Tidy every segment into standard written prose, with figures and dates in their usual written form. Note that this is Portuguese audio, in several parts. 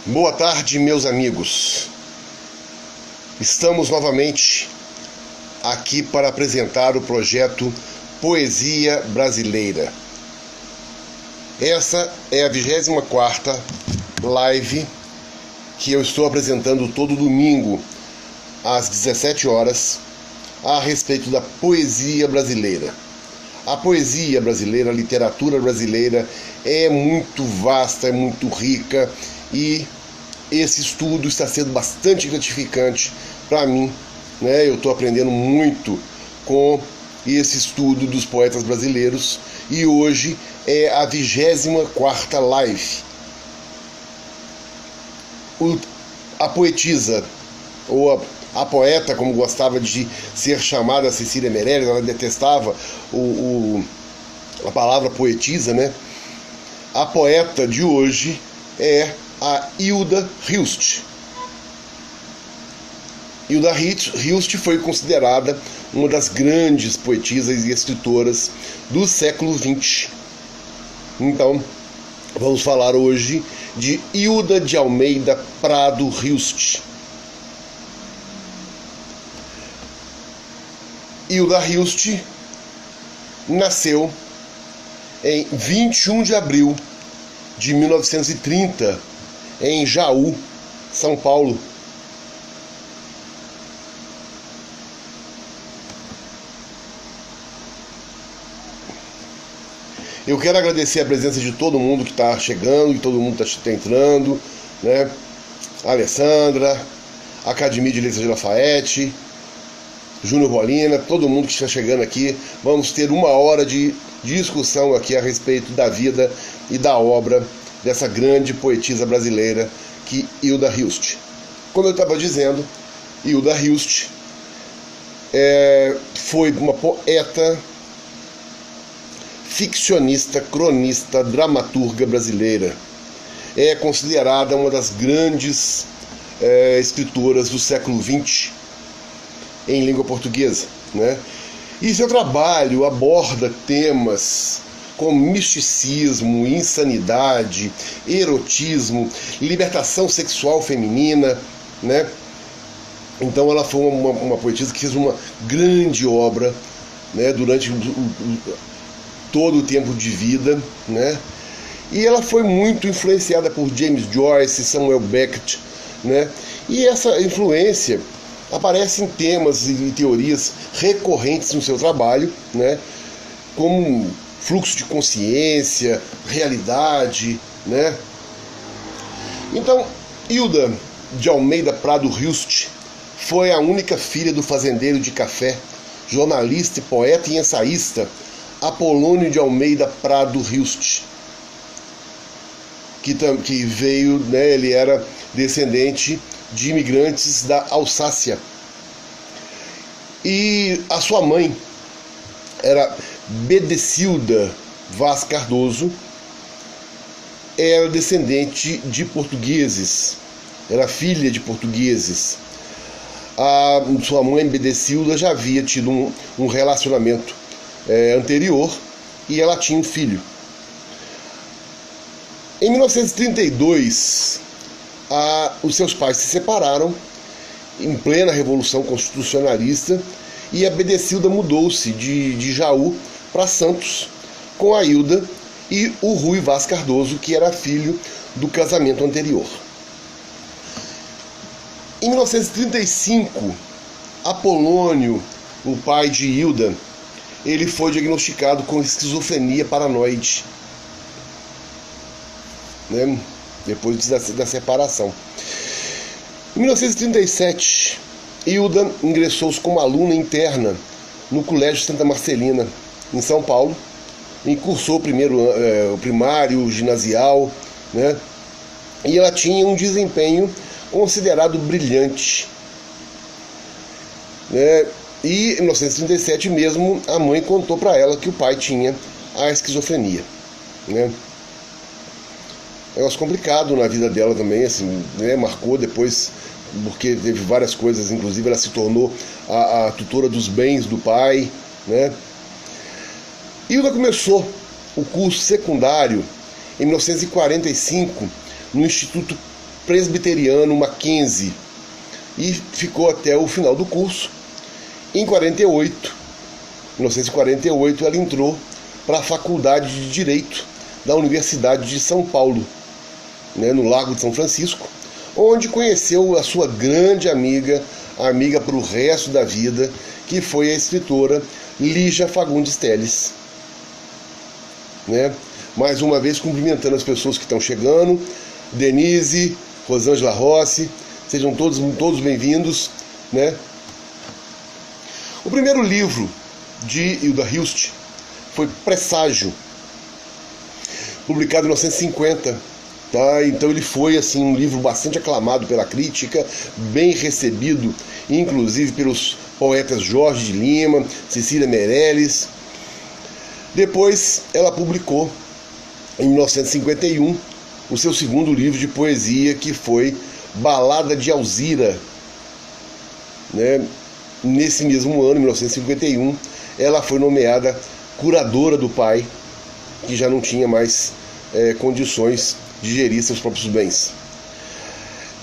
Boa tarde, meus amigos. Estamos novamente aqui para apresentar o projeto Poesia Brasileira. Essa é a 24ª live que eu estou apresentando todo domingo às 17 horas a respeito da poesia brasileira. A poesia brasileira, a literatura brasileira é muito vasta, é muito rica e esse estudo está sendo bastante gratificante para mim, né? Eu estou aprendendo muito com esse estudo dos poetas brasileiros e hoje é a 24ª live. A poetisa, ou a poeta, como gostava de ser chamada Cecília Meirelles, ela detestava a palavra poetisa, né? A poeta de hoje é a Hilda Hilst. Hilda Hilst foi considerada uma das grandes poetisas e escritoras do século XX. Então, vamos falar hoje de Hilda de Almeida Prado Hilst. Hilda Hilst nasceu em 21 de abril de 1930, em Jaú, São Paulo. Eu quero agradecer a presença de todo mundo que está chegando e todo mundo que está entrando, né? A Alessandra, a Academia de Letras de Lafayette, Júnior Bolina, todo mundo que está chegando aqui. Vamos ter 1 hora de discussão aqui a respeito da vida e da obra dessa grande poetisa brasileira que Hilda Hilst. Como eu estava dizendo, Hilda Hilst foi uma poeta, ficcionista, cronista, dramaturga brasileira. É considerada uma das grandes escritoras do século XX em língua portuguesa, né? E seu trabalho aborda temas como misticismo, insanidade, erotismo, libertação sexual feminina, né? Então ela foi uma poetisa que fez uma grande obra, né, durante todo o tempo de vida, né? E ela foi muito influenciada por James Joyce, Samuel Beckett, né? E essa influência aparece em temas e teorias recorrentes no seu trabalho, né? Como fluxo de consciência, realidade, né? Então, Hilda de Almeida Prado Hilst foi a única filha do fazendeiro de café, jornalista, poeta e ensaísta Apolônio de Almeida Prado Hilst, que veio, né? Ele era descendente de imigrantes da Alsácia. E a sua mãe era Bedecilda Vaz Cardoso, era descendente de portugueses, era filha de portugueses. A sua mãe, Bedecilda, já havia tido um relacionamento anterior e ela tinha um filho. Em 1932, os seus pais se separaram em plena Revolução Constitucionalista e a Bedecilda mudou-se de Jaú para Santos com a Hilda e o Rui Vaz Cardoso, que era filho do casamento anterior. Em 1935, Apolônio, o pai de Hilda, ele foi diagnosticado com esquizofrenia paranoide, né? Depois da separação. Em 1937, Hilda ingressou como aluna interna no Colégio Santa Marcelina, em São Paulo, e cursou primeiro o primário, o ginasial, né? E ela tinha um desempenho considerado brilhante, né? E em 1937 mesmo, a mãe contou para ela que o pai tinha a esquizofrenia, né? Negócio complicado na vida dela também, assim, né? Marcou depois, porque teve várias coisas, inclusive ela se tornou a tutora dos bens do pai, né? Hilda começou o curso secundário em 1945 no Instituto Presbiteriano Mackenzie e ficou até o final do curso. Em 1948, ela entrou para a Faculdade de Direito da Universidade de São Paulo, no Largo de São Francisco, onde conheceu a sua grande amiga para o resto da vida, que foi a escritora Lígia Fagundes Telles. Mais uma vez cumprimentando as pessoas que estão chegando, Denise, Rosângela Rossi, sejam todos bem-vindos. O primeiro livro de Hilda Hilst foi Presságio, publicado em 1950. Então ele foi assim, um livro bastante aclamado pela crítica, bem recebido, inclusive pelos poetas Jorge de Lima, Cecília Meirelles. Depois ela publicou, em 1951, o seu segundo livro de poesia, que foi Balada de Alzira. Nesse mesmo ano, 1951, ela foi nomeada curadora do pai, que já não tinha mais condições de gerir seus próprios bens.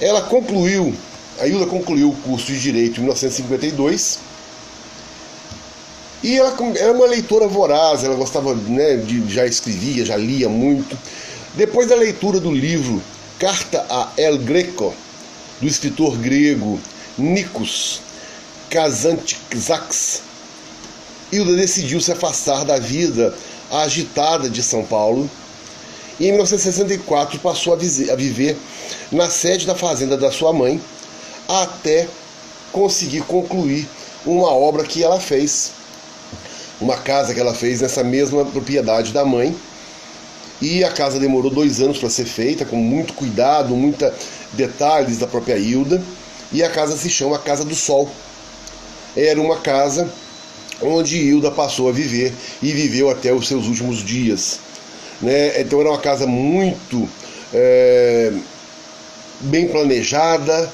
A Hilda concluiu o curso de Direito em 1952 e ela era uma leitora voraz, ela gostava, já escrevia, já lia muito. Depois da leitura do livro Carta a El Greco, do escritor grego Nikos Kazantzakis, Hilda decidiu se afastar da vida agitada de São Paulo e em 1964 passou a viver na sede da fazenda da sua mãe até conseguir concluir uma obra que ela fez, uma casa que ela fez nessa mesma propriedade da mãe. E a casa demorou 2 anos para ser feita, com muito cuidado, muitos detalhes da própria Hilda. E a casa se chama Casa do Sol. Era uma casa onde Hilda passou a viver e viveu até os seus últimos dias. Então era uma casa muito bem planejada,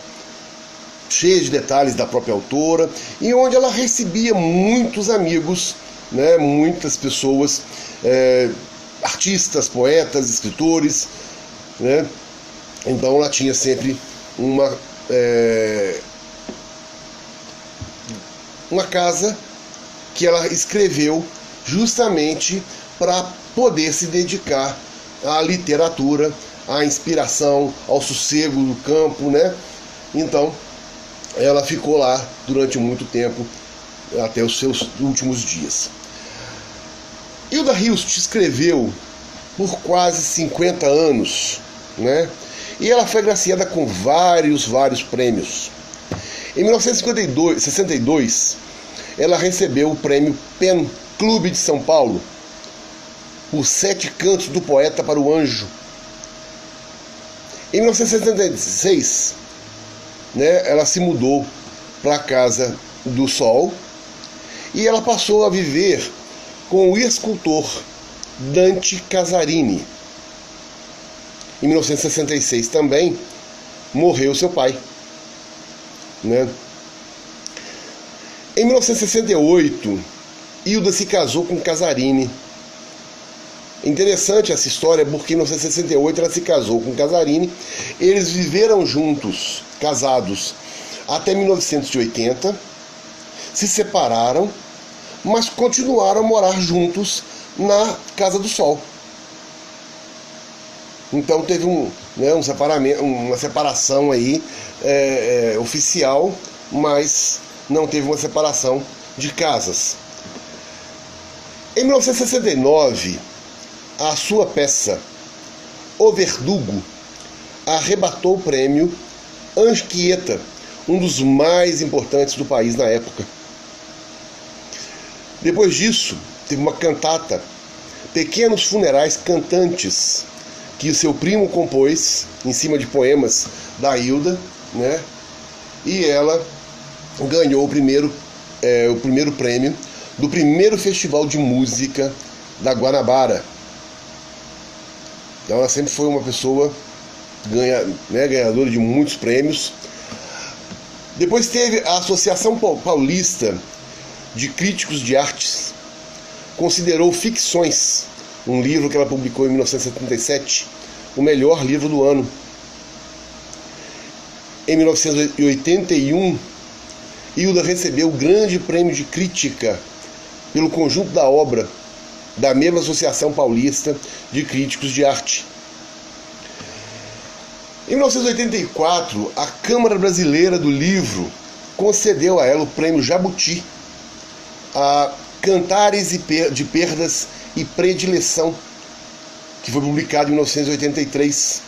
cheia de detalhes da própria autora, e onde ela recebia muitos amigos, muitas pessoas, artistas, poetas, escritores. Então ela tinha sempre uma casa que ela escreveu justamente para poder se dedicar à literatura, à inspiração, ao sossego do campo, Então, ela ficou lá durante muito tempo, até os seus últimos dias. Hilda Hilst escreveu por quase 50 anos, E ela foi agraciada com vários prêmios. Em 1962, ela recebeu o prêmio PEN Clube de São Paulo, por 7 Cantos do Poeta para o Anjo. Em 1976, ela se mudou para a Casa do Sol e ela passou a viver com o escultor Dante Casarini. Em 1966 também morreu seu pai. Em 1968, Hilda se casou com Casarini. Interessante essa história, porque em 1968 ela se casou com Casarini. Eles viveram juntos, casados, até 1980, se separaram, mas continuaram a morar juntos na Casa do Sol. Então teve uma separação aí oficial, mas não teve uma separação de casas. Em 1969, a sua peça O Verdugo arrebatou o prêmio Anchieta, um dos mais importantes do país na época. Depois disso, teve uma cantata, Pequenos Funerais Cantantes, que o seu primo compôs em cima de poemas da Hilda, E ela ganhou o primeiro prêmio do primeiro festival de música da Guanabara. Então ela sempre foi uma pessoa ganhadora de muitos prêmios. Depois teve a Associação Paulista de Críticos de Artes, considerou Ficções, um livro que ela publicou em 1977, o melhor livro do ano. em 1981, Hilda recebeu o grande prêmio de crítica pelo conjunto da obra da mesma Associação Paulista de Críticos de Arte. Em 1984, a Câmara Brasileira do Livro concedeu a ela o prêmio Jabuti, a Cantares de Perdas e Predileção, que foi publicado em 1983.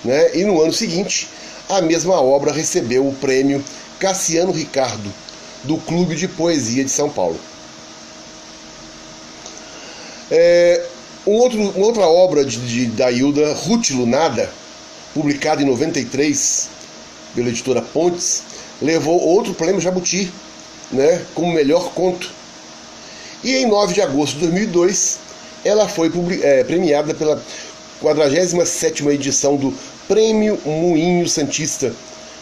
Né? E no ano seguinte, a mesma obra recebeu o prêmio Cassiano Ricardo, do Clube de Poesia de São Paulo. Uma outra obra da Hilda, Rútilo Nada, publicada em 93 pela editora Pontes, levou outro prêmio Jabuti, né, como melhor conto. E em 9 de agosto de 2002, ela foi premiada pela 47ª edição do Prêmio Moinho Santista,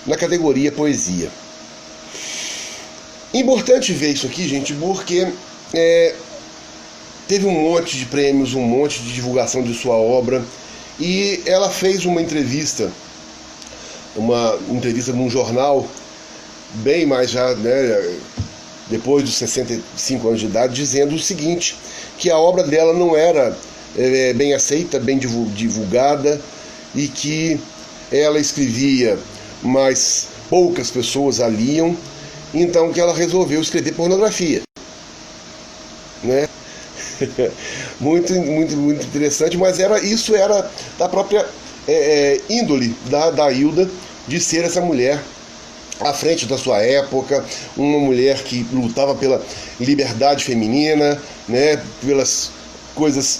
na categoria Poesia. Importante ver isso aqui, gente, porque teve um monte de prêmios, um monte de divulgação de sua obra, e ela fez uma entrevista num jornal, bem mais já, né, depois dos 65 anos de idade, dizendo o seguinte, que a obra dela não era bem aceita, bem divulgada, e que ela escrevia, mas poucas pessoas a liam, então que ela resolveu escrever pornografia, né? muito interessante, mas isso era da própria índole da Hilda, de ser essa mulher à frente da sua época, uma mulher que lutava pela liberdade feminina, né, pelas coisas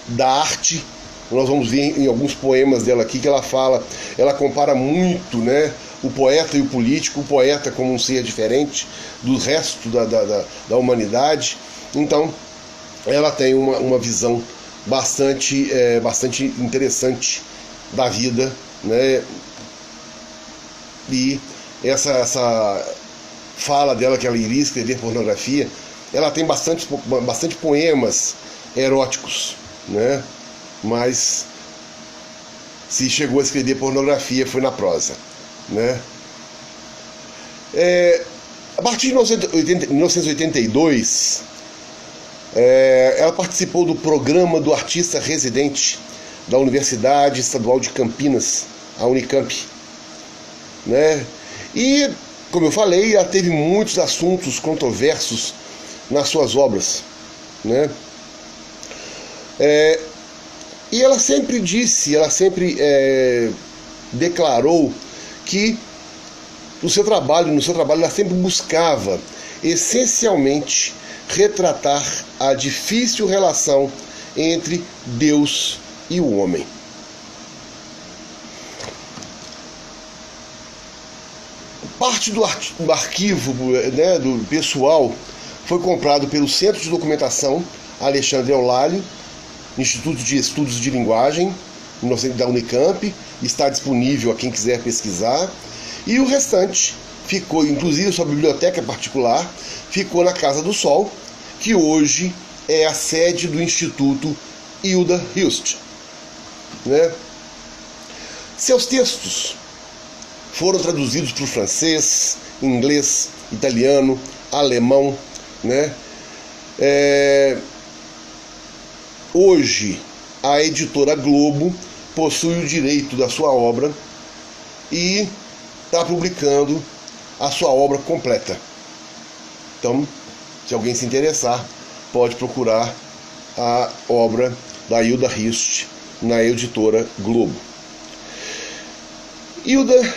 da arte. Nós vamos ver em alguns poemas dela aqui que ela compara muito, né, o poeta e o político, o poeta como um ser diferente do resto da humanidade. Então, ela tem uma visão bastante interessante da vida, né? E essa fala dela que ela iria escrever pornografia, ela tem bastante poemas eróticos, né? Mas se chegou a escrever pornografia foi na prosa, né? A partir de 1982, ela participou do programa do artista residente da Universidade Estadual de Campinas, a Unicamp, né? E, como eu falei, ela teve muitos assuntos controversos nas suas obras, né? E ela sempre declarou que no seu trabalho ela sempre buscava essencialmente retratar a difícil relação entre Deus e o homem. Parte do arquivo, né, do pessoal foi comprado pelo Centro de Documentação Alexandre Eulalio, Instituto de Estudos de Linguagem, da Unicamp, está disponível a quem quiser pesquisar, e o restante ficou, inclusive sua biblioteca particular, ficou na Casa do Sol, que hoje é a sede do Instituto Hilda Hilst, né? Seus textos foram traduzidos para o francês, inglês, italiano, alemão, né? Hoje, a editora Globo possui o direito da sua obra e está publicando a sua obra completa. Então, se alguém se interessar, pode procurar a obra da Hilda Hilst na editora Globo. Hilda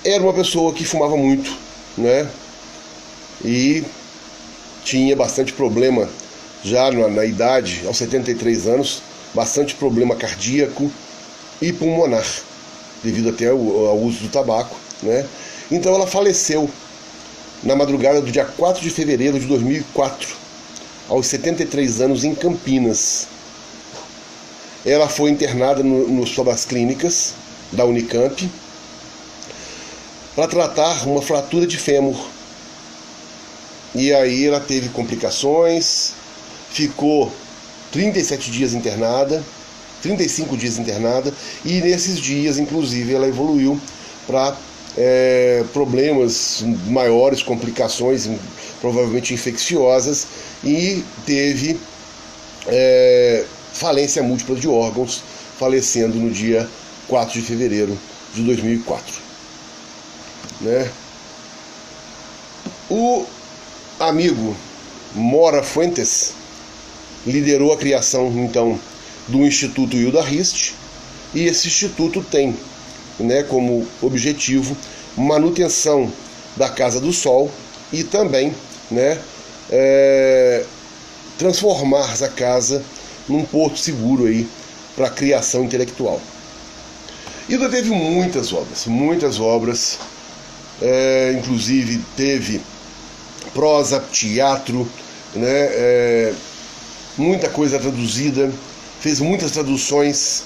era uma pessoa que fumava muito, né? E tinha bastante problema já na idade, aos 73 anos, bastante problema cardíaco e pulmonar, devido até ao uso do tabaco, né? Então ela faleceu na madrugada do dia 4 de fevereiro de 2004, aos 73 anos, em Campinas. Ela foi internada sob as clínicas da Unicamp para tratar uma fratura de fêmur. E aí ela teve complicações, ficou 37 dias internada, 35 dias internada, e nesses dias, inclusive, ela evoluiu para problemas maiores, complicações provavelmente infecciosas, e teve falência múltipla de órgãos, falecendo no dia 4 de fevereiro de 2004. Né? O amigo Mora Fuentes liderou a criação, então, do Instituto Hilda Rist, e esse instituto tem, né, como objetivo manutenção da Casa do Sol e também, né, transformar essa casa num porto seguro aí para a criação intelectual. Hilda teve muitas obras, inclusive teve prosa, teatro, né, muita coisa traduzida, fez muitas traduções,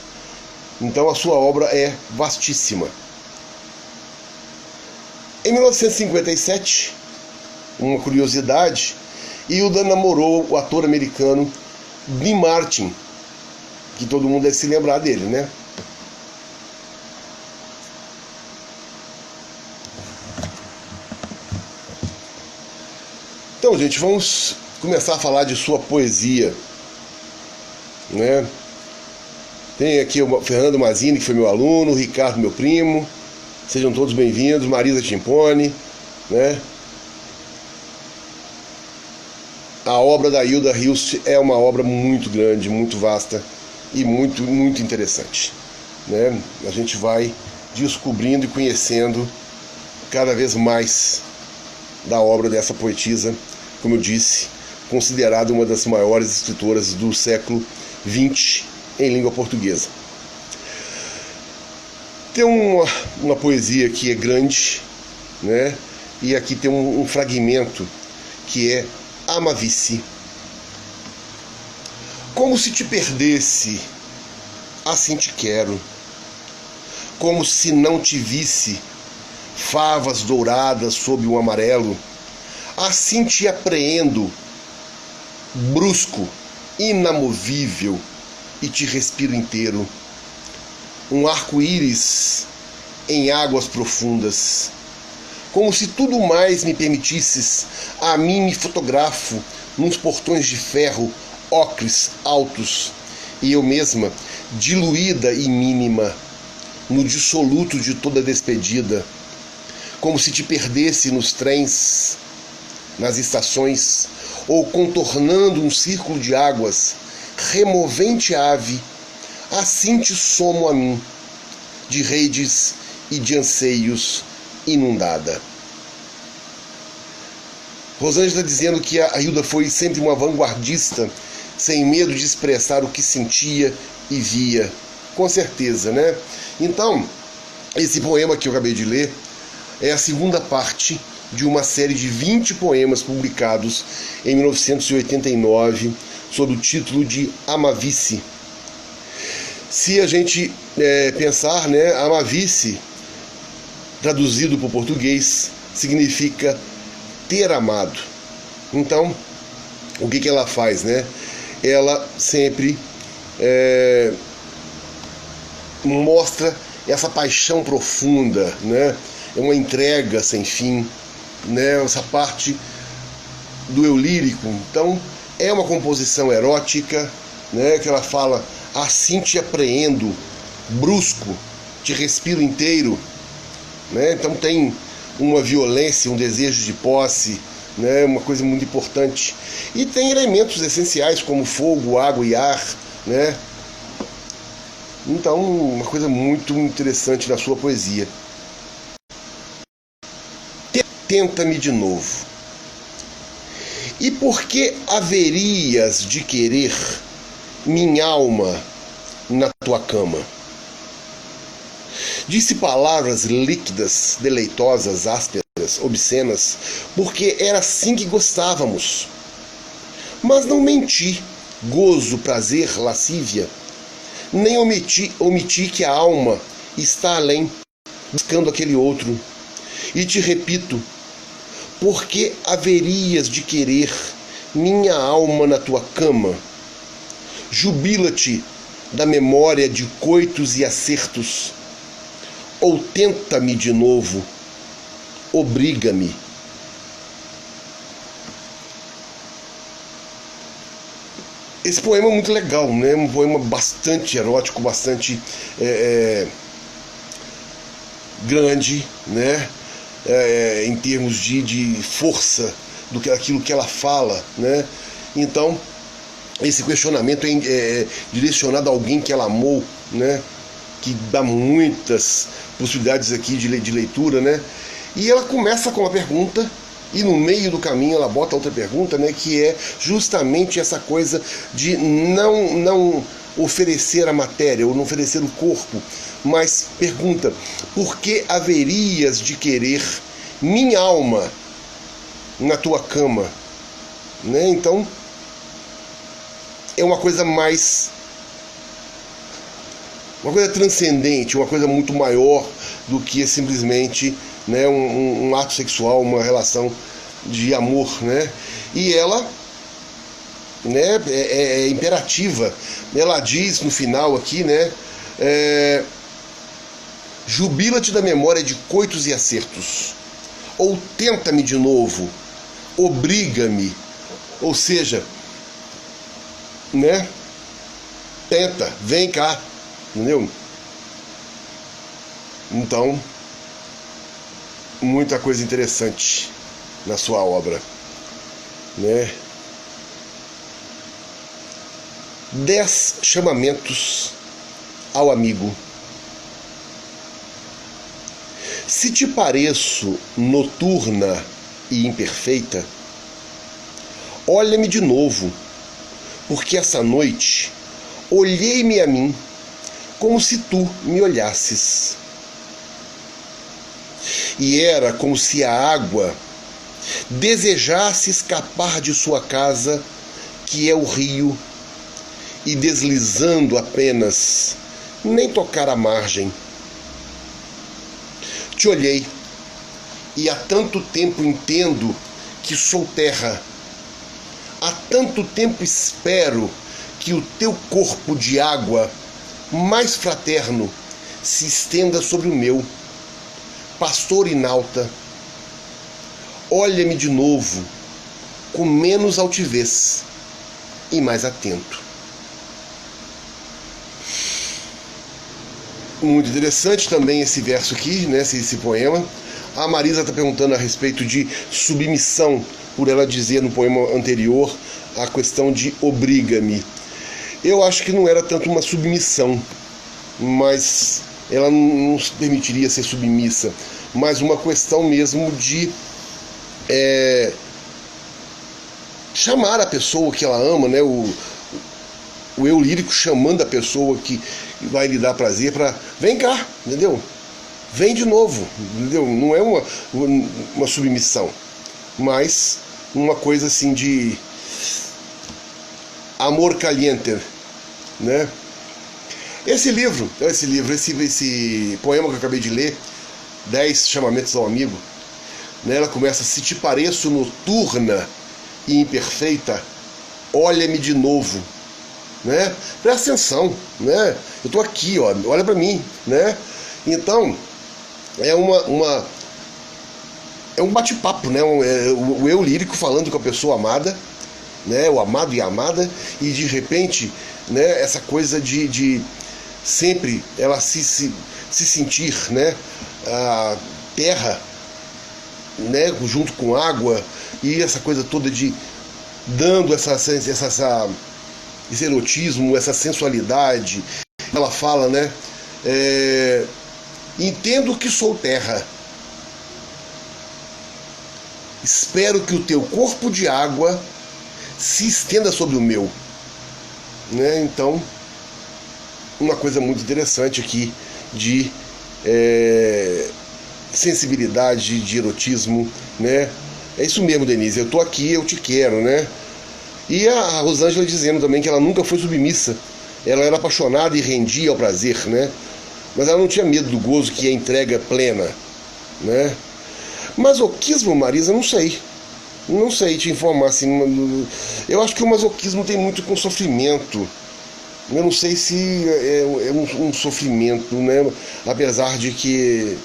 então a sua obra é vastíssima. Em 1957, uma curiosidade, Hilda namorou o ator americano Dean Martin, que todo mundo deve se lembrar dele, né? Então, gente, vamos começar a falar de sua poesia, né? Tem aqui o Fernando Mazzini, que foi meu aluno, o Ricardo, meu primo. Sejam todos bem-vindos, Marisa Timpone, né? A obra da Hilda Rist é uma obra muito grande, muito vasta e muito interessante, né? A gente vai descobrindo e conhecendo cada vez mais da obra dessa poetisa, como eu disse, considerada uma das maiores escritoras do século XX em língua portuguesa. Tem uma poesia que é grande, né? E aqui tem um fragmento que é Amavice. Como se te perdesse, assim te quero. Como se não te visse, favas douradas sob o amarelo, assim te apreendo, brusco, inamovível, e te respiro inteiro. Um arco-íris em águas profundas. Como se tudo mais me permitisses, a mim me fotografo nos portões de ferro, ocres altos, e eu mesma, diluída e mínima, no dissoluto de toda despedida. Como se te perdesse nos trens, nas estações, ou contornando um círculo de águas, removente ave, assim te somo a mim, de redes e de anseios inundada. Rosângela está dizendo que a Hilda foi sempre uma vanguardista, sem medo de expressar o que sentia e via. Com certeza, né? Então, esse poema que eu acabei de ler é a segunda parte de uma série de 20 poemas publicados em 1989, sob o título de Amavice. Se a gente pensar, né, Amavice, traduzido para o português, significa ter amado. Então, o que ela faz, né? Ela sempre mostra essa paixão profunda, né? É uma entrega sem fim, né? Essa parte do eu lírico. Então, é uma composição erótica, né? Que ela fala, assim te apreendo, brusco, te respiro inteiro, né? Então tem uma violência, um desejo de posse, né? Uma coisa muito importante. E tem elementos essenciais como fogo, água e ar, né? Então, uma coisa muito interessante na sua poesia. Tenta-me de novo. E por que haverias de querer minha alma na tua cama? Disse palavras líquidas, deleitosas, ásperas, obscenas, porque era assim que gostávamos. Mas não menti, gozo, prazer, lascívia, nem omiti que a alma está além, buscando aquele outro. E te repito, por que haverias de querer minha alma na tua cama? Jubila-te da memória de coitos e acertos, ou tenta-me de novo, obriga-me. Esse poema é muito legal, né? Um poema bastante erótico, bastante grande, né? Em termos de força daquilo que ela fala, né? Então, esse questionamento é direcionado a alguém que ela amou, né? Que dá muitas possibilidades aqui de leitura, né? E ela começa com uma pergunta e no meio do caminho ela bota outra pergunta, né? Que é justamente essa coisa de não oferecer a matéria ou não oferecer o corpo, mas pergunta: por que haverias de querer minha alma na tua cama, né? Então é uma coisa transcendente, uma coisa muito maior do que simplesmente, né, um ato sexual, uma relação de amor, né? E ela, né, é imperativa. Ela diz no final aqui, né, jubila-te da memória de coitos e acertos, ou tenta-me de novo, obriga-me, ou seja, né, tenta, vem cá, entendeu? Então, muita coisa interessante na sua obra, né? 10 chamamentos ao amigo. Se te pareço noturna e imperfeita, olha-me de novo, porque essa noite olhei-me a mim como se tu me olhasses. E era como se a água desejasse escapar de sua casa, que é o rio, e deslizando apenas, nem tocar a margem. Te olhei, e há tanto tempo entendo que sou terra. Há tanto tempo espero que o teu corpo de água, mais fraterno, se estenda sobre o meu. Pastor inalta, olha-me de novo, com menos altivez e mais atento. Muito interessante também esse verso aqui, né, esse poema. A Marisa está perguntando a respeito de submissão, por ela dizer no poema anterior a questão de obriga-me. Eu acho que não era tanto uma submissão, mas ela não se permitiria ser submissa, mas uma questão mesmo de chamar a pessoa que ela ama, né? O eu lírico chamando a pessoa que vai lhe dar prazer para vem cá, entendeu? Vem de novo, entendeu? Não é uma submissão, mas uma coisa assim de amor caliente, né? Esse poema que eu acabei de ler, 10 chamamentos ao amigo, né? Ela começa: se te pareço noturna e imperfeita, olha-me de novo, né? Presta atenção, né? Eu tô aqui, ó, olha para mim, né? Então é um bate-papo, né? O eu lírico falando com a pessoa amada, né? O amado e a amada, e de repente, né? Essa coisa de sempre ela se sentir, né? A terra, né? Junto com água, e essa coisa toda de dando esse erotismo, essa sensualidade. Ela fala, né? Entendo que sou terra. Espero que o teu corpo de água se estenda sobre o meu, né? Então, uma coisa muito interessante aqui de sensibilidade, de erotismo, né? É isso mesmo, Denise, eu tô aqui, eu te quero, né? E a Rosângela dizendo também que ela nunca foi submissa, ela era apaixonada e rendia ao prazer, né? Mas ela não tinha medo do gozo, que é a entrega plena, né? Masoquismo, Marisa, não sei te informar assim. Eu acho que o masoquismo tem muito com sofrimento, Eu não sei se é um sofrimento, né? Apesar de que...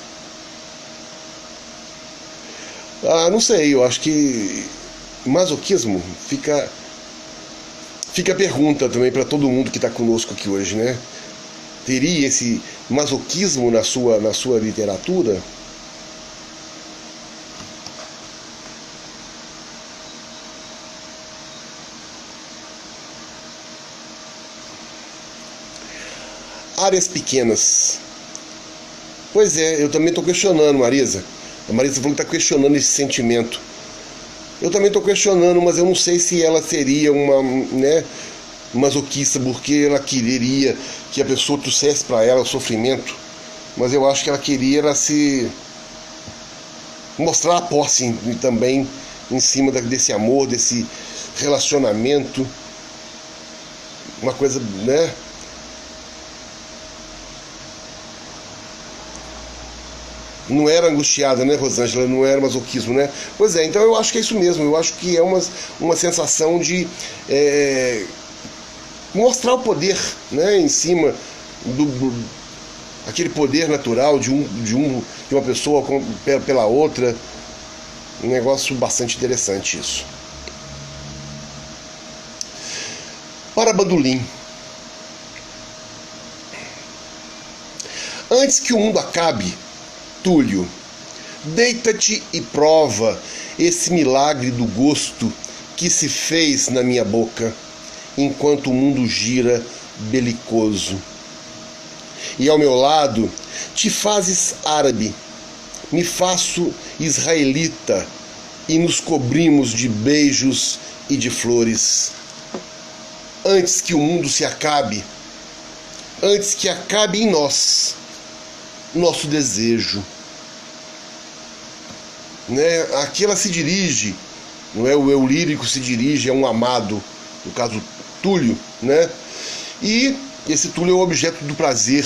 não sei, eu acho que masoquismo fica a pergunta também para todo mundo que está conosco aqui hoje, né? Teria esse masoquismo na sua literatura? Áreas pequenas. Pois é, eu também estou questionando, Marisa. A Marisa falou que está questionando esse sentimento. Eu também estou questionando, mas eu não sei se ela seria uma, né, masoquista, porque ela queria que a pessoa trouxesse para ela o sofrimento. Mas eu acho que ela queria se mostrar a posse também em cima desse amor, desse relacionamento. Uma coisa, né? Não era angustiada, né, Rosângela? Não era masoquismo, né? Pois é, então eu acho que é isso mesmo. Eu acho que é uma sensação de mostrar o poder, né, em cima aquele poder natural de uma pessoa pela outra. Um negócio bastante interessante isso. Para Bandolim. Antes que o mundo acabe, Túlio, deita-te e prova esse milagre do gosto que se fez na minha boca, enquanto o mundo gira belicoso. E ao meu lado te fazes árabe, me faço israelita, e nos cobrimos de beijos e de flores. Antes que o mundo se acabe, antes que acabe em nós nosso desejo, né? Aqui ela se dirige, não é? O eu lírico se dirige a um amado, no caso Túlio, né? E esse Túlio é o objeto do prazer.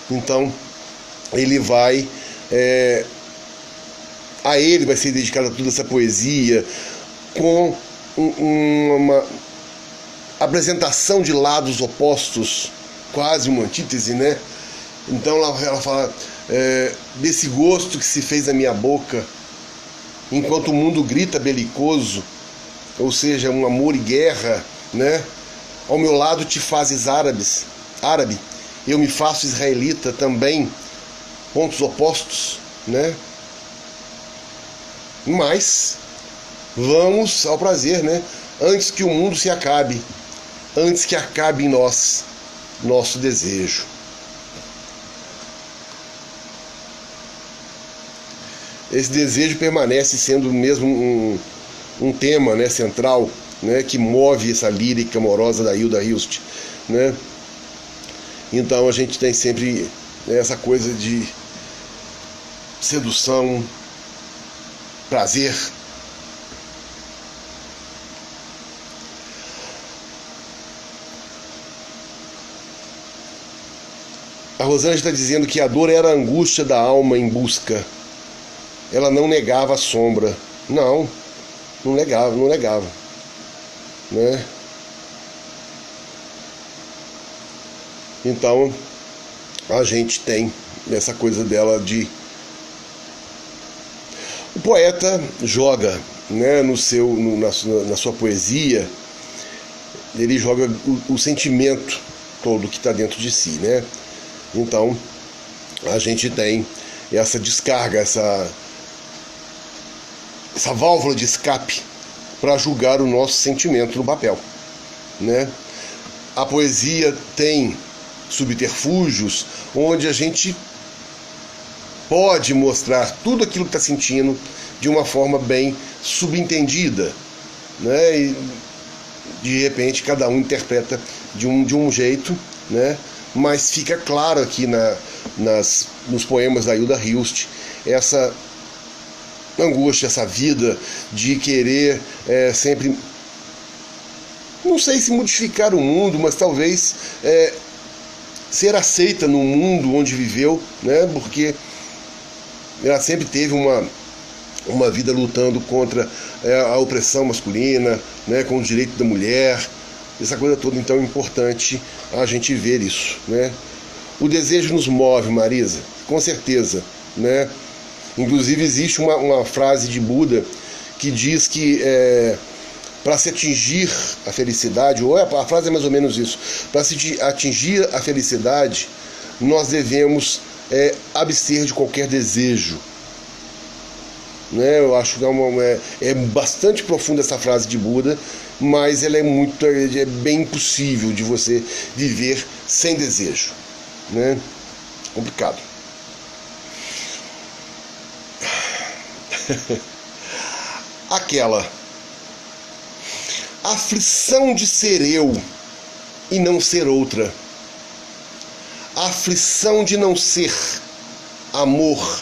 Então ele vai a ele vai ser dedicada toda essa poesia, com uma apresentação de lados opostos, quase uma antítese, né? Então ela fala desse gosto que se fez na minha boca, enquanto o mundo grita belicoso, ou seja, um amor e guerra, né? Ao meu lado te fazes árabe, eu me faço israelita também, pontos opostos, né? Mas vamos ao prazer, né? Antes que o mundo se acabe, antes que acabe em nós nosso desejo. Esse desejo permanece sendo mesmo um tema, né, central, né, que move essa lírica amorosa da Hilda Hilst, né? Então a gente tem sempre essa coisa de sedução, prazer. A Rosângela está dizendo que a dor era a angústia da alma em busca. Ela não negava a sombra. Não negava, né? Então a gente tem essa coisa dela de... O poeta joga, né, na sua poesia, ele joga o sentimento todo que está dentro de si, né? Então a gente tem essa descarga, essa válvula de escape para julgar o nosso sentimento no papel, né? A poesia tem subterfúgios onde a gente pode mostrar tudo aquilo que está sentindo de uma forma bem subentendida, né? E de repente cada um interpreta de um jeito, né? Mas fica claro aqui nos poemas da Hilda Hilst essa angústia, essa vida de querer sempre, não sei se modificar o mundo, mas talvez ser aceita no mundo onde viveu, né? Porque ela sempre teve uma vida lutando contra a opressão masculina, né? Com o direito da mulher, essa coisa toda. Então é importante a gente ver isso, né? O desejo nos move, Marisa, com certeza, né? Inclusive existe uma frase de Buda que diz que para se atingir a felicidade, ou a frase é mais ou menos isso, para se atingir a felicidade, nós devemos abster de qualquer desejo. Né? Eu acho que é bastante profunda essa frase de Buda, mas ela é bem impossível de você viver sem desejo, né? Complicado. Aquela aflição de ser eu e não ser outra, a aflição de não ser amor,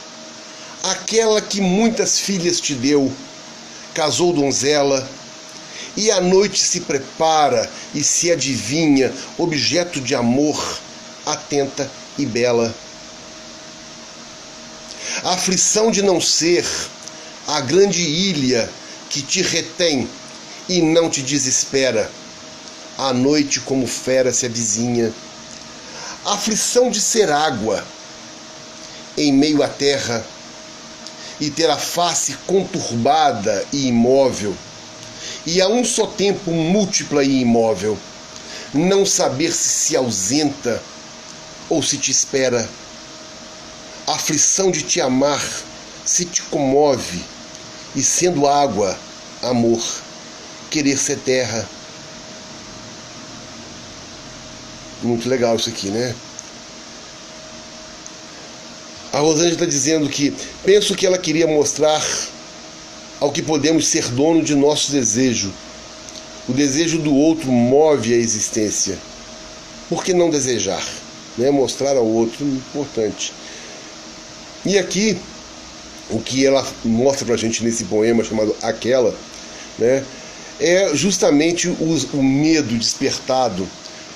aquela que muitas filhas te deu, casou donzela, e à noite se prepara e se adivinha, objeto de amor, atenta e bela. A aflição de não ser a grande ilha que te retém e não te desespera, à noite como fera se avizinha. A aflição de ser água em meio à terra e ter a face conturbada e imóvel, e a um só tempo múltipla e imóvel, não saber se ausenta ou se te espera. A aflição de te amar se te comove, e sendo água, amor, querer ser terra. Muito legal isso aqui, né? A Rosângela está dizendo que penso que ela queria mostrar ao que podemos ser dono de nosso desejo. O desejo do outro move a existência. Por que não desejar? Né? Mostrar ao outro, importante. E aqui, o que ela mostra pra gente nesse poema chamado Aquela, né, é justamente o medo despertado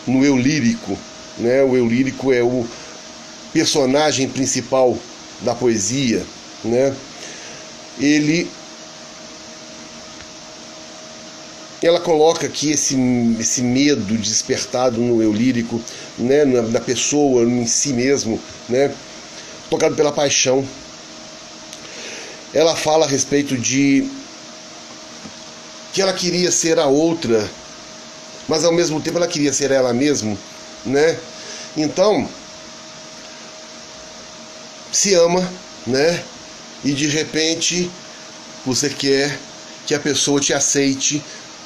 no eu lírico, né? O eu lírico é o personagem principal da poesia, né? Ela coloca aqui esse medo despertado no eu lírico, né? Na pessoa, em si mesmo, né? Tocado pela paixão. Ela fala a respeito de que ela queria ser a outra, mas ao mesmo tempo ela queria ser ela mesma, né? Então, se ama, né? E de repente você quer que a pessoa te aceite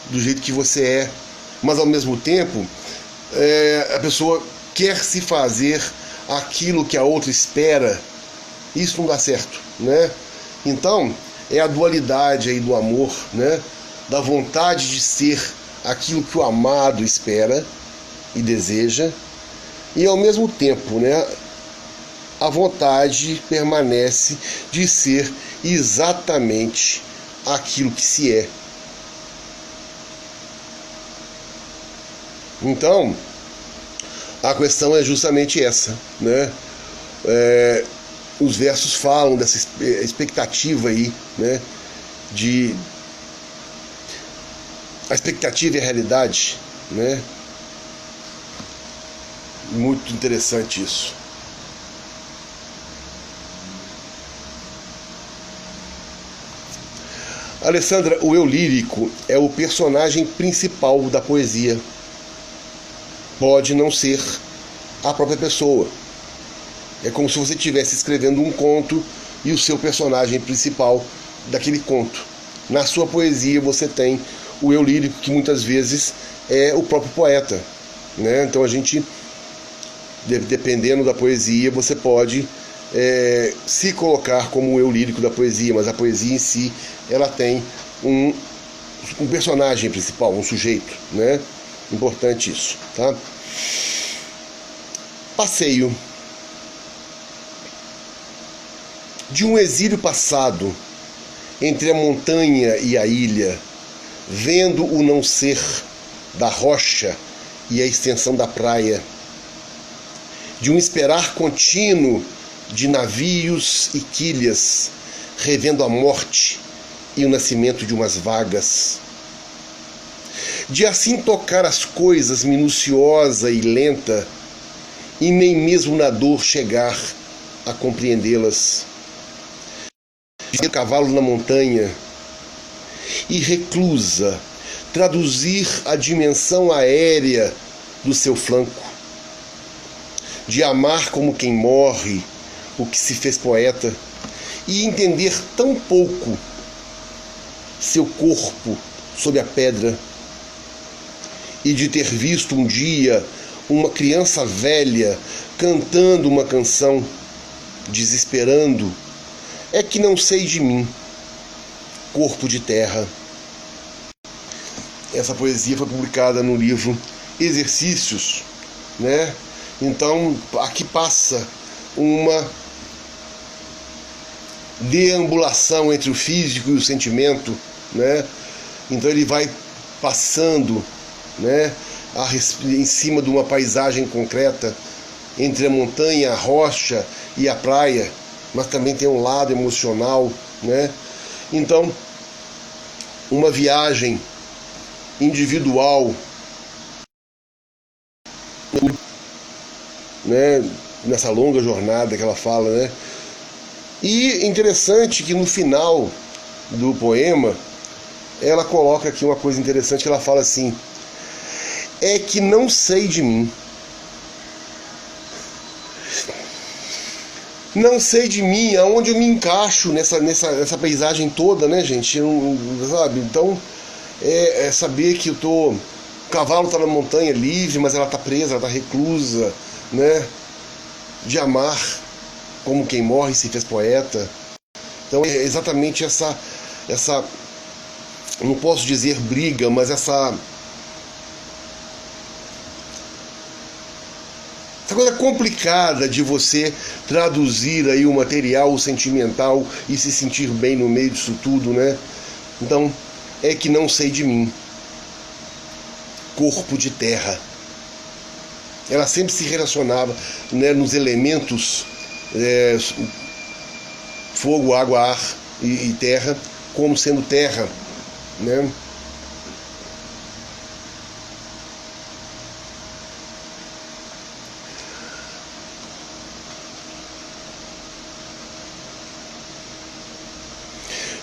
do jeito que você é, mas ao mesmo tempo a pessoa quer se fazer aquilo que a outra espera. Isso não dá certo, né? Então é a dualidade aí do amor, né? Da vontade de ser aquilo que o amado espera e deseja, e ao mesmo tempo, né, a vontade permanece de ser exatamente aquilo que se é. Então, a questão é justamente essa, né? Os versos falam dessa expectativa aí, né? A expectativa e a realidade, né? Muito interessante isso. Alessandra, o eu lírico é o personagem principal da poesia. Pode não ser a própria pessoa. É como se você estivesse escrevendo um conto e o seu personagem principal daquele conto. Na sua poesia você tem o eu lírico, que muitas vezes é o próprio poeta, né? Então a gente, dependendo da poesia, você pode se colocar como o eu lírico da poesia, mas a poesia em si, ela tem um personagem principal, um sujeito, né? Importante isso, tá? Passeio. De um exílio passado, entre a montanha e a ilha, vendo o não ser da rocha e a extensão da praia, de um esperar contínuo de navios e quilhas, revendo a morte e o nascimento de umas vagas. de assim tocar as coisas minuciosa e lenta, e nem mesmo na dor chegar a compreendê-las. De cavalo na montanha e reclusa, traduzir a dimensão aérea do seu flanco, de amar como quem morre, o que se fez poeta, e entender tão pouco seu corpo sob a pedra, e de ter visto um dia uma criança velha cantando uma canção, desesperando, é que não sei de mim, corpo de terra. Essa poesia foi publicada no livro Exercícios, né? Então, aqui passa uma deambulação entre o físico e o sentimento, né? Então ele vai passando, né, em cima de uma paisagem concreta, entre a montanha, a rocha e a praia, mas também tem um lado emocional, né? Então, uma viagem individual, né, nessa longa jornada que ela fala, né? E interessante que no final do poema ela coloca aqui uma coisa interessante, que ela fala assim: é que não sei de mim. Não sei de mim, aonde eu me encaixo nessa paisagem toda, né, gente? Sabe? Então, é saber que o cavalo está na montanha livre, mas ela está presa, ela está reclusa, né? De amar como quem morre se fez poeta. Então é exatamente essa não posso dizer briga, mas essa coisa complicada de você traduzir aí o material sentimental e se sentir bem no meio disso tudo, né? Então, é que não sei de mim, corpo de terra. Ela sempre se relacionava, né, nos elementos fogo, água, ar e terra, como sendo terra, né?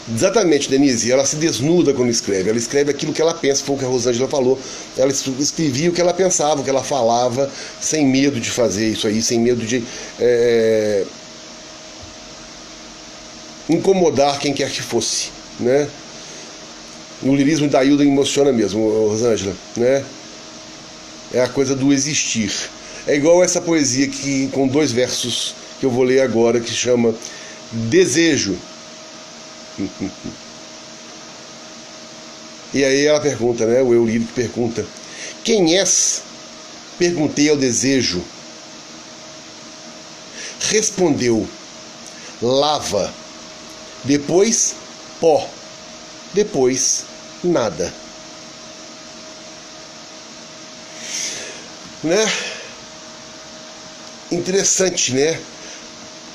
Exatamente, Denise, ela se desnuda quando escreve, ela escreve aquilo que ela pensa, foi o que a Rosângela falou, ela escrevia o que ela pensava, o que ela falava, sem medo de fazer isso aí, sem medo de incomodar quem quer que fosse, né? O lirismo da Hilda emociona mesmo, Rosângela, né? É a coisa do existir. É igual essa poesia que, com 2 versos que eu vou ler agora, que chama Desejo. E aí ela pergunta, né? O eu lírico pergunta: quem és? Perguntei ao desejo. Respondeu: lava. Depois pó. Depois nada. Né? Interessante, né?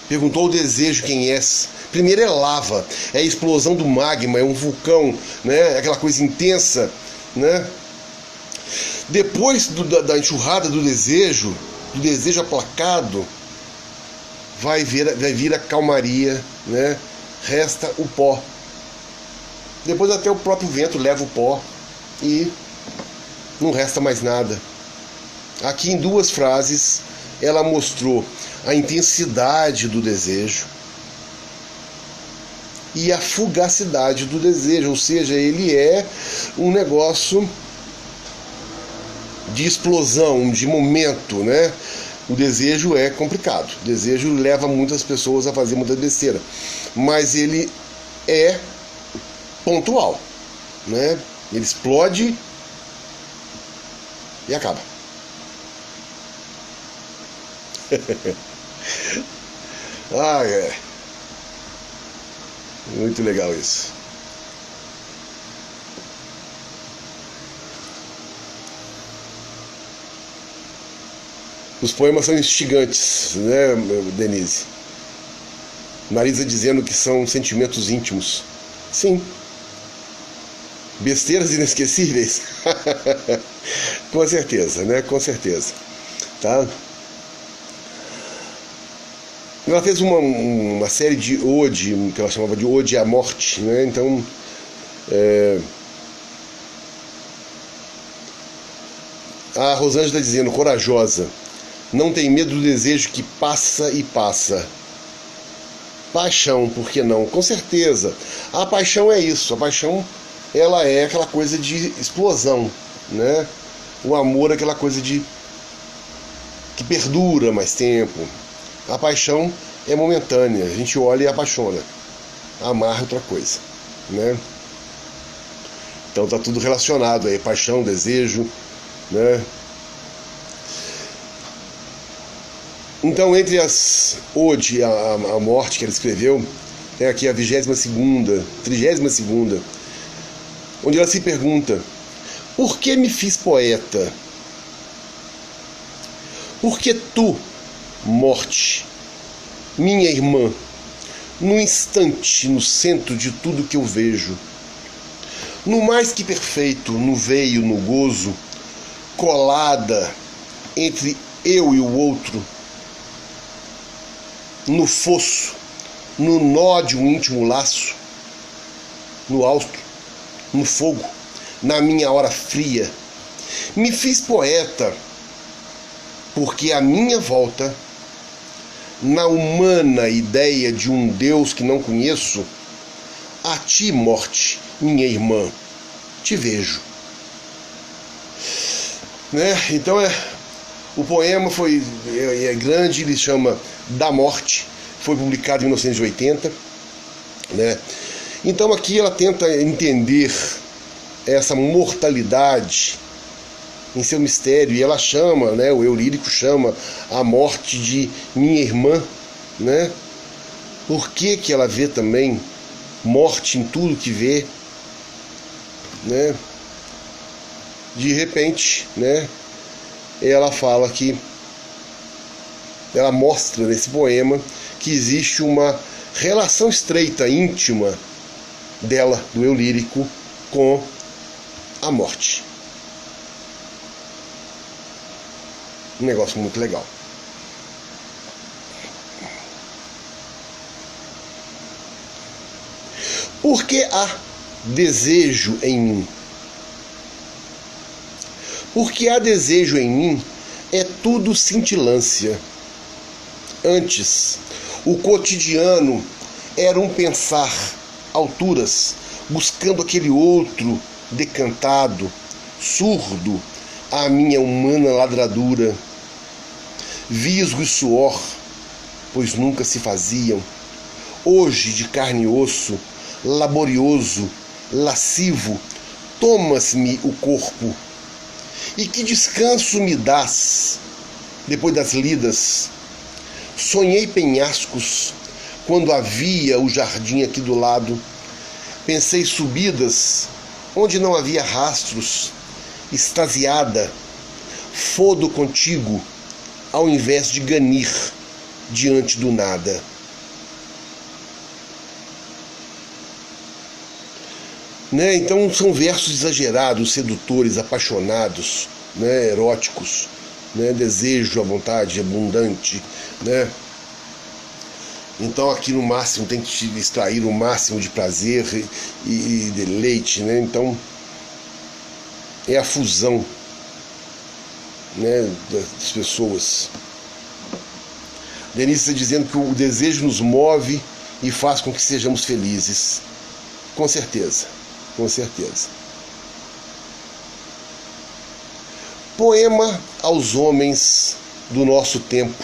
Perguntou ao desejo quem és. Primeiro é lava, é a explosão do magma, é um vulcão, né? Aquela coisa intensa, né? Depois da enxurrada do desejo aplacado, vai vir a calmaria, né? Resta o pó. Depois até o próprio vento leva o pó e não resta mais nada. Aqui em 2 frases ela mostrou a intensidade do desejo e a fugacidade do desejo, ou seja, ele é um negócio de explosão, de momento, né? O desejo é complicado, o desejo leva muitas pessoas a fazer muita besteira, mas ele é pontual, né? Ele explode e acaba. Muito legal isso. Os poemas são instigantes, né, Denise? Marisa dizendo que são sentimentos íntimos. Sim. Besteiras inesquecíveis? Com certeza, né? Com certeza. Tá? Ela fez uma série de ode, que ela chamava de Ode à Morte, né? Então, a Rosângela está dizendo, corajosa, não tem medo do desejo que passa e passa. Paixão, por que não? Com certeza. A paixão é isso, a paixão ela é aquela coisa de explosão, né? O amor é aquela coisa de que perdura mais tempo. A paixão é momentânea, a gente olha e apaixona. Amar é outra coisa, né? Então tá tudo relacionado aí, paixão, desejo, né? Então, entre as Ode à Morte que ela escreveu, tem aqui a 32ª, onde ela se pergunta: por que me fiz poeta? Por que tu, morte, minha irmã, no instante, no centro de tudo que eu vejo, no mais que perfeito, no veio, no gozo, colada entre eu e o outro, no fosso, no nó de um íntimo laço, no alto, no fogo, na minha hora fria, me fiz poeta, porque à minha volta, na humana ideia de um Deus que não conheço, a ti, morte, minha irmã, te vejo. Né? Então o poema é grande, ele chama Da Morte, foi publicado em 1980, né? Então aqui ela tenta entender essa mortalidade em seu mistério, e ela chama, né, o eu lírico chama a morte de minha irmã, né? Por que que ela vê também morte em tudo que vê, né? De repente, né, ela fala que ela mostra nesse poema que existe uma relação estreita, íntima dela, do eu lírico, com a morte. Um negócio muito legal. Porque há desejo em mim. Porque há desejo em mim é tudo cintilância. Antes, o cotidiano era um pensar alturas, buscando aquele outro decantado, surdo à minha humana ladradura. Visgo e suor, pois nunca se faziam. Hoje, de carne e osso, laborioso, lascivo, tomas-me o corpo. E que descanso me dás, depois das lidas. Sonhei penhascos, quando havia o jardim aqui do lado. Pensei subidas, onde não havia rastros. Extasiada, fodo contigo, ao invés de ganir diante do nada. Né? Então são versos exagerados, sedutores, apaixonados, né? Eróticos, né? Desejo à vontade, abundante, né? Então aqui no máximo tem que extrair o máximo de prazer e deleite, né? Então é a fusão, né, das pessoas. Denise está dizendo que o desejo nos move e faz com que sejamos felizes. Com certeza. Com certeza. Poema aos homens do nosso tempo.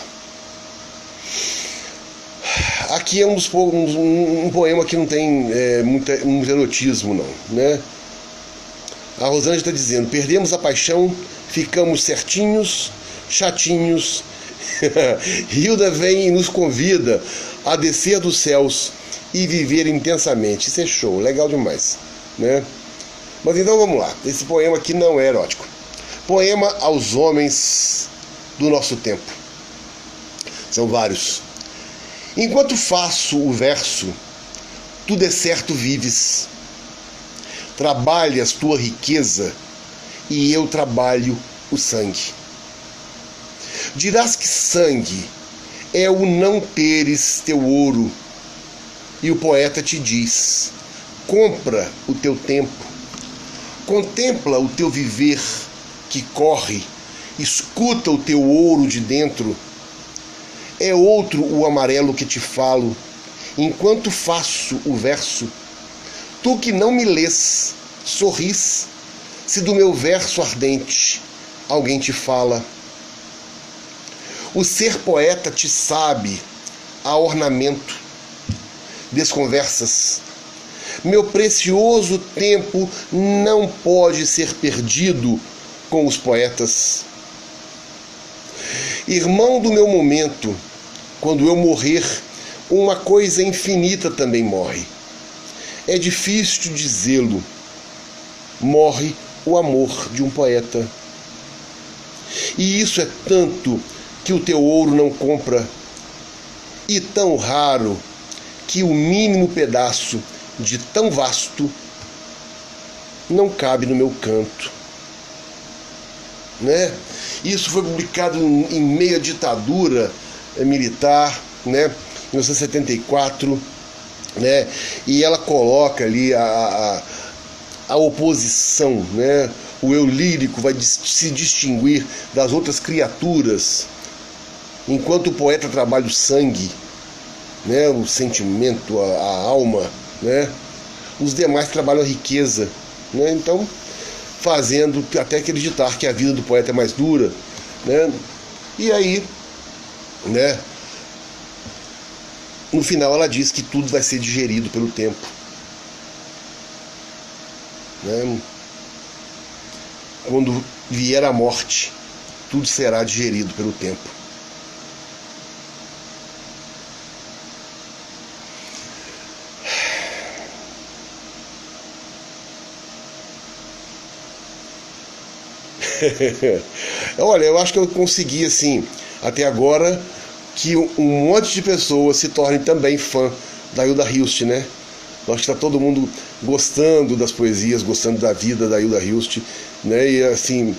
Aqui é um poema que não tem muito erotismo, não, né? A Rosângela está dizendo: perdemos a paixão, ficamos certinhos, chatinhos. Hilda vem e nos convida a descer dos céus e viver intensamente. Isso é show, legal demais, né? Mas então vamos lá. Esse poema aqui não é erótico. Poema aos homens do nosso tempo. São vários. Enquanto faço o verso, tu de certo vives. trabalhas tua riqueza e eu trabalho o sangue. Dirás que sangue é o não teres teu ouro, e o poeta te diz: compra o teu tempo, contempla o teu viver que corre, escuta o teu ouro de dentro. É outro o amarelo que te falo, enquanto faço o verso. Tu que não me lês, sorris, se do meu verso ardente alguém te fala. O ser poeta te sabe a ornamento, desconversas. Meu precioso tempo não pode ser perdido com os poetas. Irmão do meu momento, quando eu morrer, uma coisa infinita também morre. É difícil dizê-lo. Morre o amor de um poeta. E isso é tanto que o teu ouro não compra, e tão raro que o mínimo pedaço de tão vasto não cabe no meu canto. Né? Isso foi publicado em meio à ditadura militar, né? Em 1974, né? E ela coloca ali a oposição, né? O eu lírico vai se distinguir das outras criaturas, enquanto o poeta trabalha o sangue, né? O sentimento, a alma, né? Os demais trabalham a riqueza, né? Então, fazendo até acreditar que a vida do poeta é mais dura, né? E aí, né? No final ela diz que tudo vai ser digerido pelo tempo, né? Quando vier a morte, tudo será digerido pelo tempo. Olha, eu acho que eu consegui, assim, até agora, que um monte de pessoas se tornem também fã da Hilda Hilst, né? Eu acho que está todo mundo gostando das poesias, gostando da vida da Hilda Hilst, né? E assim,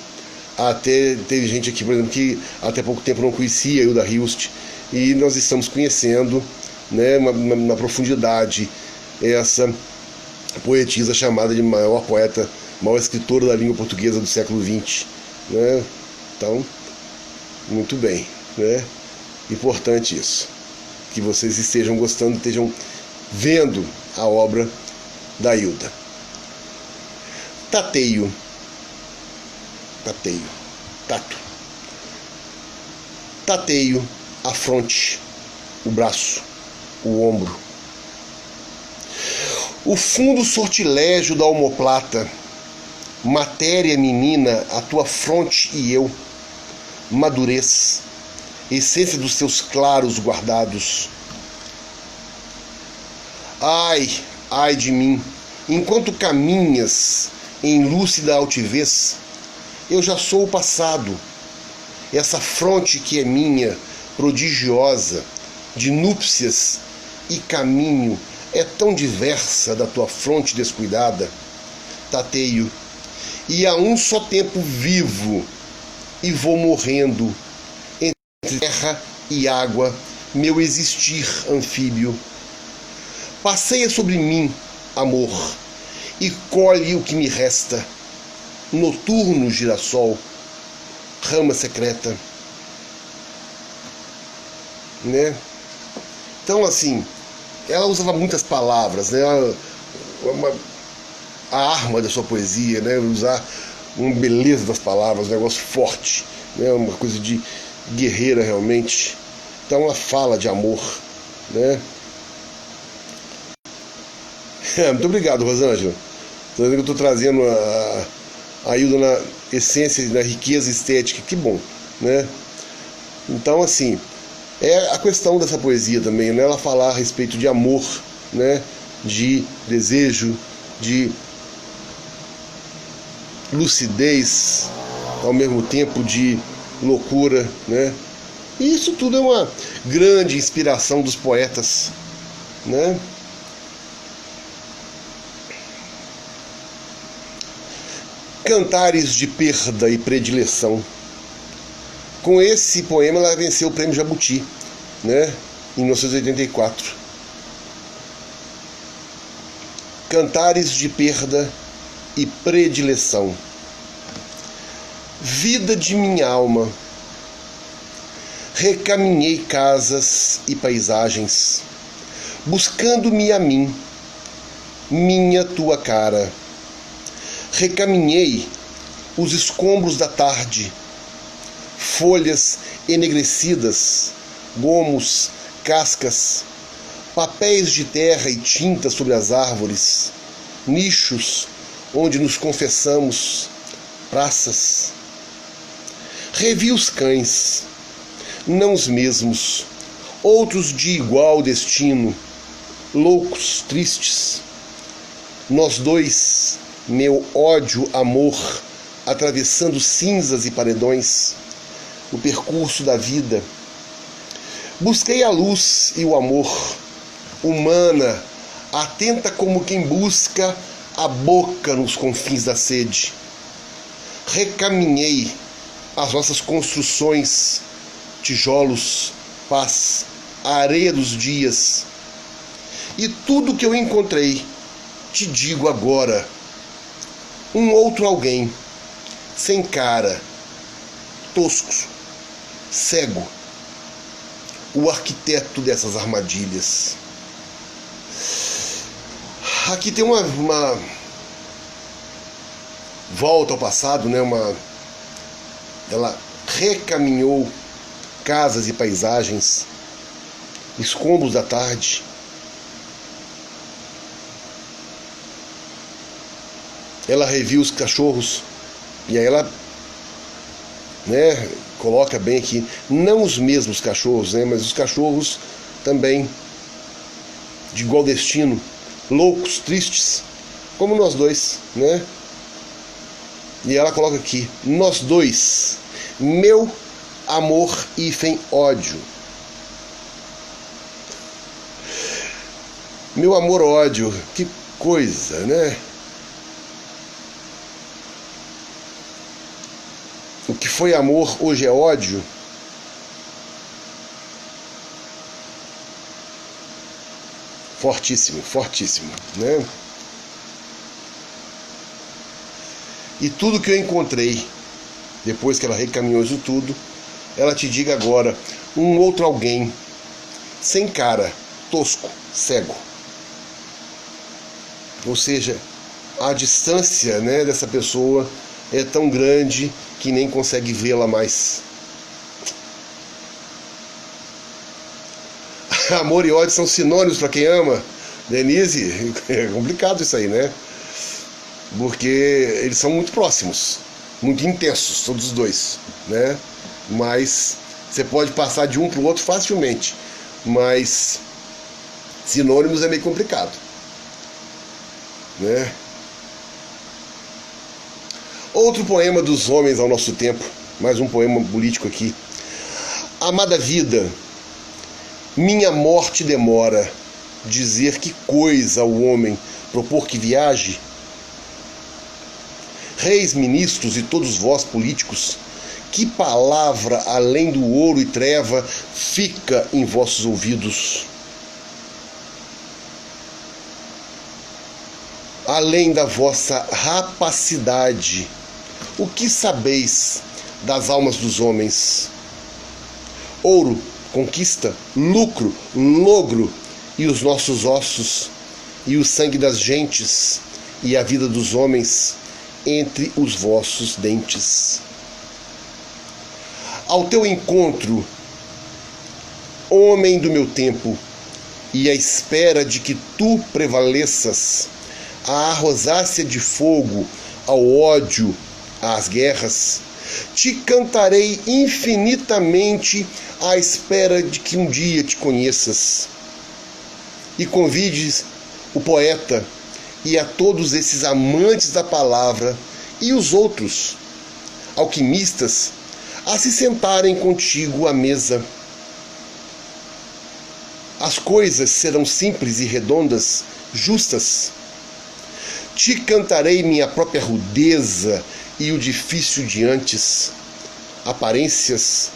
até teve gente aqui, por exemplo, que até pouco tempo não conhecia a Hilda Hilst, e nós estamos conhecendo, né, na profundidade essa poetisa chamada de maior poeta, maior escritora da língua portuguesa do século XX, né? Então, muito bem, né? Importante isso, que vocês estejam gostando, estejam vendo a obra da Hilda. Tateio, tato. Tateio a fronte, o braço, o ombro. O fundo sortilégio da omoplata, matéria menina, a tua fronte e eu, madurez, essência dos teus claros guardados. Ai, ai de mim, enquanto caminhas em lúcida altivez, eu já sou o passado, essa fronte que é minha, prodigiosa, de núpcias e caminho, é tão diversa da tua fronte descuidada. Tateio, e a um só tempo vivo, e vou morrendo, entre terra e água, meu existir anfíbio. Passeia sobre mim, amor, e colhe o que me resta, noturno girassol, rama secreta, né? Então, assim, ela usava muitas palavras, né? A arma da sua poesia, né? Usar uma beleza das palavras, um negócio forte, né? Uma coisa de guerreira realmente. Então ela fala de amor, né? Muito obrigado, Rosângela. Estou dizendo que eu estou trazendo a Hilda na essência, na riqueza estética, que bom, né? Então, assim, é a questão dessa poesia também, né? Ela falar a respeito de amor, né? De desejo, de lucidez, ao mesmo tempo de loucura, né? E isso tudo é uma grande inspiração dos poetas, né? Cantares de perda e predileção. Com esse poema ela venceu o Prêmio Jabuti, né, em 1984. Cantares de perda e predileção. Vida de minha alma, recaminhei casas e paisagens, buscando-me a mim, minha tua cara. Recaminhei os escombros da tarde, folhas enegrecidas, gomos, cascas, papéis de terra e tinta sobre as árvores, nichos onde nos confessamos, praças. Revi os cães, não os mesmos, outros de igual destino, loucos, tristes. Nós dois, meu ódio, amor, atravessando cinzas e paredões, o percurso da vida. Busquei a luz e o amor, humana, atenta como quem busca a boca nos confins da sede. Recaminhei as nossas construções, tijolos, paz, a areia dos dias. E tudo que eu encontrei, te digo agora, um outro alguém, sem cara, tosco, cego, o arquiteto dessas armadilhas. Aqui tem uma volta ao passado, né? Ela recaminhou casas e paisagens, escombros da tarde. Ela reviu os cachorros, e aí ela, né, coloca bem aqui, não os mesmos cachorros, né, mas os cachorros também de igual destino, loucos, tristes, como nós dois, né? E ela coloca aqui, nós dois, meu amor hífen ódio. Meu amor ódio, que coisa, né? O que foi amor hoje é ódio. Fortíssimo, fortíssimo, né? E tudo que eu encontrei, depois que ela recaminhou isso tudo, ela te diga agora, um outro alguém, sem cara, tosco, cego. Ou seja, a distância, né, dessa pessoa é tão grande que nem consegue vê-la mais. Amor e ódio são sinônimos para quem ama. Denise, é complicado isso aí, né? Porque eles são muito próximos, muito intensos, todos os dois, né? Mas você pode passar de um para o outro facilmente, mas sinônimos é meio complicado, né? Outro poema dos homens ao nosso tempo, mais um poema político aqui. Amada vida, minha morte demora, dizer que coisa ao homem propor que viaje. Reis, ministros e todos vós políticos, que palavra além do ouro e treva fica em vossos ouvidos? Além da vossa rapacidade, o que sabeis das almas dos homens? Ouro, conquista, lucro, logro, e os nossos ossos, e o sangue das gentes, e a vida dos homens entre os vossos dentes. Ao teu encontro, homem do meu tempo, e à espera de que tu prevaleças, à rosácea de fogo, ao ódio, às guerras, te cantarei infinitamente à espera de que um dia te conheças e convides o poeta e a todos esses amantes da palavra e os outros alquimistas a se sentarem contigo à mesa. As coisas serão simples e redondas, justas. Te cantarei minha própria rudeza e o difícil de antes, aparências,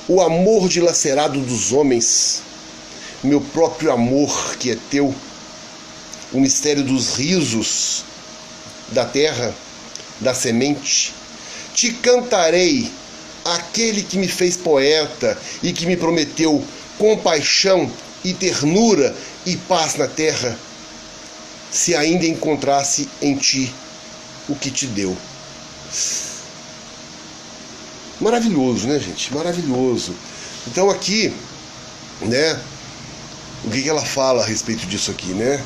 o amor dilacerado dos homens, meu próprio amor que é teu, o mistério dos risos, da terra, da semente. Te cantarei aquele que me fez poeta e que me prometeu compaixão e ternura e paz na terra, se ainda encontrasse em ti o que te deu. Maravilhoso, né, gente? Maravilhoso. Então aqui, né, o que ela fala a respeito disso aqui, né?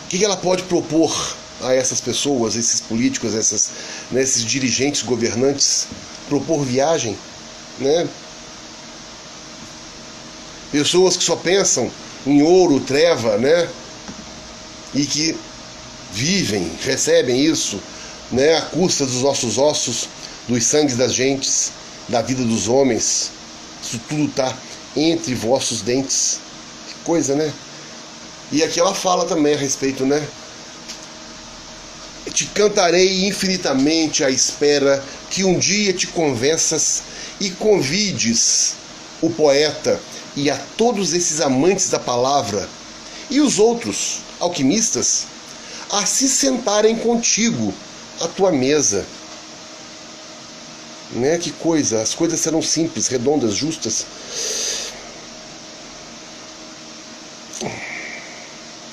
O que ela pode propor a essas pessoas, esses políticos, esses dirigentes, governantes? Propor viagem, né? Pessoas que só pensam em ouro, treva, né? E que vivem, recebem isso, né? À custa dos nossos ossos, dos sangues das gentes, da vida dos homens. Isso tudo está entre vossos dentes. Que coisa, né? E aqui ela fala também a respeito, né? Te cantarei infinitamente à espera que um dia te convenças e convides o poeta e a todos esses amantes da palavra e os outros alquimistas a se sentarem contigo à tua mesa. Né? Que coisa, as coisas serão simples, redondas, justas.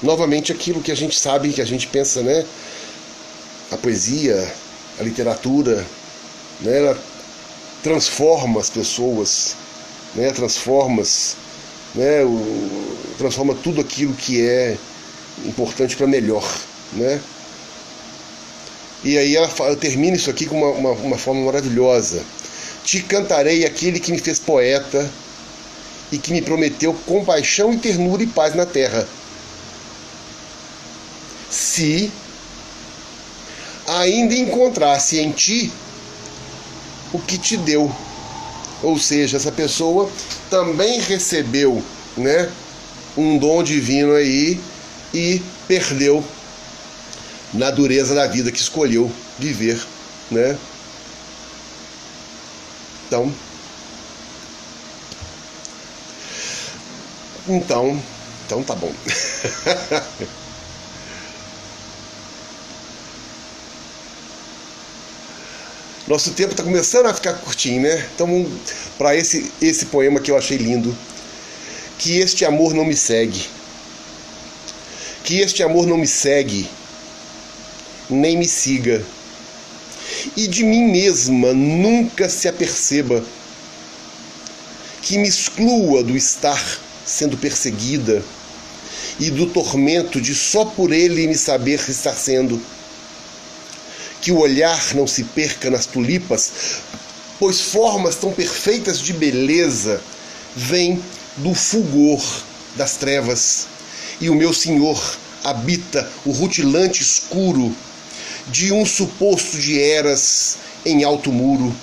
Novamente aquilo que a gente sabe, que a gente pensa, né? A poesia, a literatura, né? Ela transforma as pessoas, né? Transforma tudo aquilo que é importante para melhor, né? E aí ela termina isso aqui com uma forma maravilhosa. Te cantarei aquele que me fez poeta e que me prometeu compaixão e ternura e paz na terra, se ainda encontrasse em ti o que te deu. Ou seja, essa pessoa também recebeu, né, um dom divino aí e perdeu na dureza da vida que escolheu viver, né? Então tá bom. Nosso tempo está começando a ficar curtinho, né? Então, para esse poema que eu achei lindo, que este amor não me segue, que este amor não me segue, nem me siga, e de mim mesma nunca se aperceba, que me exclua do estar sendo perseguida e do tormento de só por ele me saber estar sendo. Que o olhar não se perca nas tulipas, pois formas tão perfeitas de beleza vêm do fulgor das trevas, e o meu Senhor habita o rutilante escuro de um suposto de eras em alto muro.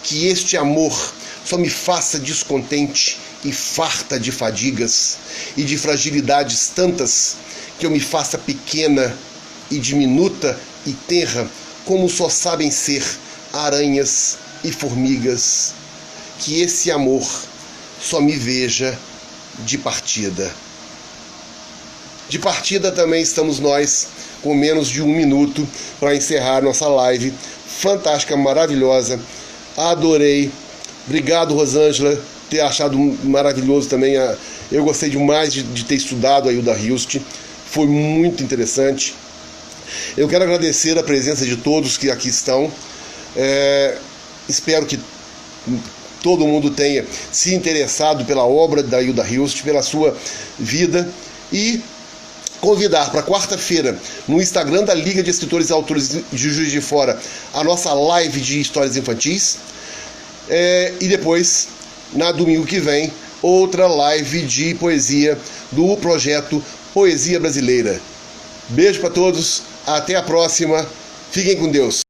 Que este amor só me faça descontente e farta de fadigas e de fragilidades tantas, que eu me faça pequena e diminuta e tenra, como só sabem ser aranhas e formigas. Que esse amor só me veja de partida. De partida também estamos nós, com menos de 1 minuto para encerrar nossa live fantástica, maravilhosa. Adorei. Obrigado, Rosângela, ter achado maravilhoso também. Eu gostei demais de ter estudado a Hilda Hilst. Foi muito interessante. Eu quero agradecer a presença de todos que aqui estão. Espero que todo mundo tenha se interessado pela obra da Hilda Hilst, pela sua vida, e convidar para quarta-feira, no Instagram da Liga de Escritores e Autores de Juiz de Fora, a nossa live de histórias infantis, e depois, na domingo que vem, outra live de poesia do projeto Poesia Brasileira. Beijo para todos, até a próxima, fiquem com Deus.